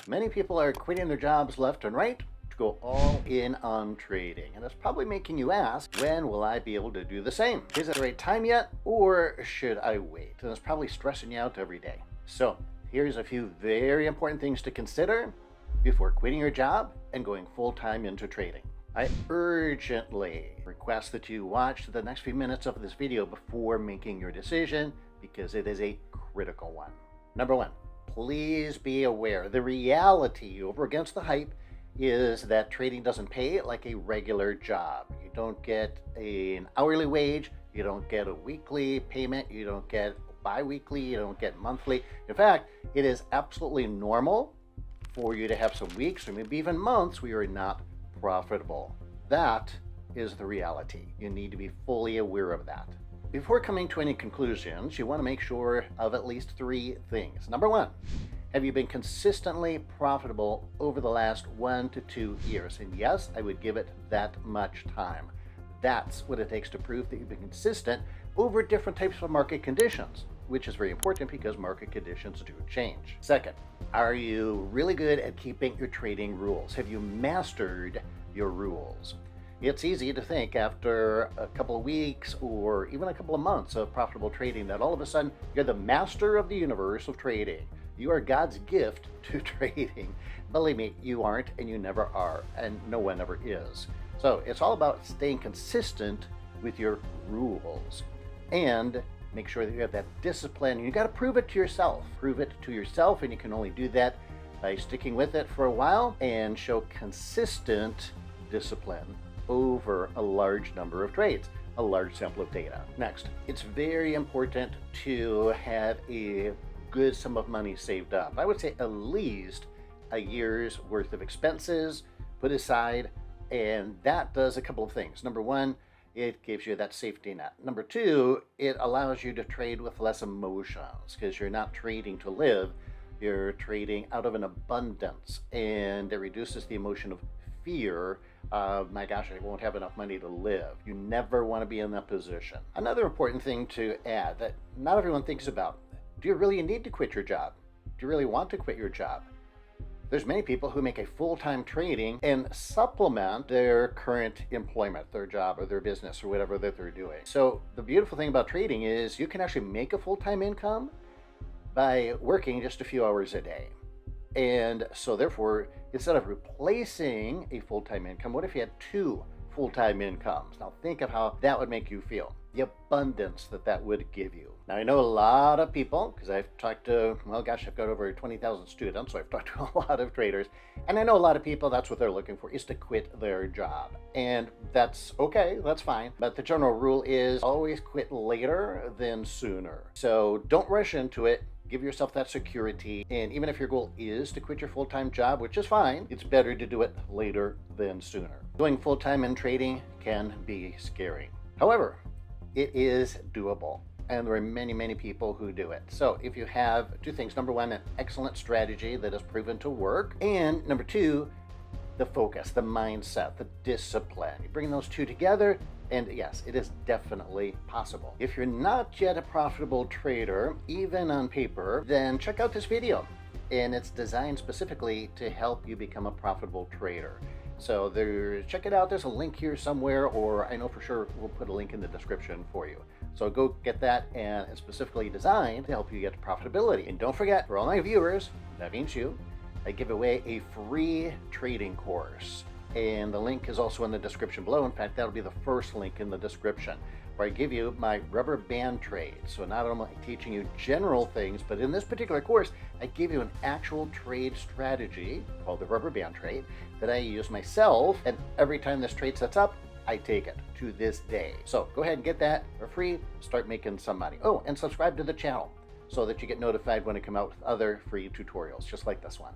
Many people are quitting their jobs left and right to go all in on trading. And it's probably making you ask, when will I be able to do the same? Is it the right time yet, or should I wait? And it's probably stressing you out every day. So here's a few very important things to consider before quitting your job and going full-time into trading. I urgently request that you watch the next few minutes of this video before making your decision, because it is a critical one. Number one, please be aware the reality over against the hype is that trading doesn't pay like a regular job. You don't get an hourly wage, you don't get a weekly payment, you don't get bi-weekly, you don't get monthly. In fact, it is absolutely normal for you to have some weeks or maybe even months where you're not profitable. That is the reality. You need to be fully aware of that. Before coming to any conclusions, you want to make sure of at least three things. Number one, have you been consistently profitable over the last 1 to 2 years? And yes, I would give it that much time. That's what it takes to prove that you've been consistent over different types of market conditions, which is very important because market conditions do change. Second, are you really good at keeping your trading rules? Have you mastered your rules? It's easy to think after a couple of weeks or even a couple of months of profitable trading that all of a sudden you're the master of the universe of trading. You are God's gift to trading. Believe me, you aren't, and you never are, and no one ever is. So it's all about staying consistent with your rules and make sure that you have that discipline. You got to prove it to yourself. Prove it to yourself, and you can only do that by sticking with it for a while and show consistent discipline over a large number of trades, a large sample of data. Next, it's very important to have a good sum of money saved up. I would say at least a year's worth of expenses put aside, and that does a couple of things. Number one, it gives you that safety net. Number two, it allows you to trade with less emotions because you're not trading to live, you're trading out of an abundance, and it reduces the emotion of fear of, my gosh, I won't have enough money to live. You never want to be in that position. Another important thing to add that not everyone thinks about, do you really need to quit your job? Do you really want to quit your job? There's many people who make a full-time trading and supplement their current employment, their job or their business or whatever that they're doing. So the beautiful thing about trading is you can actually make a full-time income by working just a few hours a day. And so therefore, instead of replacing a full-time income, what if you had two full-time incomes? Now think of how that would make you feel, the abundance that that would give you. Now I know a lot of people, because I've talked to, well gosh, I've got over 20,000 students, so I've talked to a lot of traders, and I know a lot of people, that's what they're looking for, is to quit their job. And that's okay, that's fine, but the general rule is always quit later than sooner. So don't rush into it. Give yourself that security, and even if your goal is to quit your full-time job, which is fine, it's better to do it later than sooner. Going full-time in trading can be scary. However, it is doable, and there are many people who do it. So if you have two things, number one, an excellent strategy that is proven to work, and number two, the focus, the mindset, the discipline. You bring those two together, and yes, it is definitely possible. If you're not yet a profitable trader, even on paper, then check out this video. And it's designed specifically to help you become a profitable trader. So check it out. There's a link here somewhere, or I know for sure we'll put a link in the description for you. So go get that, and it's specifically designed to help you get to profitability. And don't forget, for all my viewers, that means you, I give away a free trading course. And the link is also in the description below. In fact, that'll be the first link in the description, where I give you my rubber band trade. So not only teaching you general things, but in this particular course, I give you an actual trade strategy called the rubber band trade that I use myself. And every time this trade sets up, I take it to this day. So go ahead and get that for free. Start making some money. Oh, and subscribe to the channel so that you get notified when I come out with other free tutorials just like this one.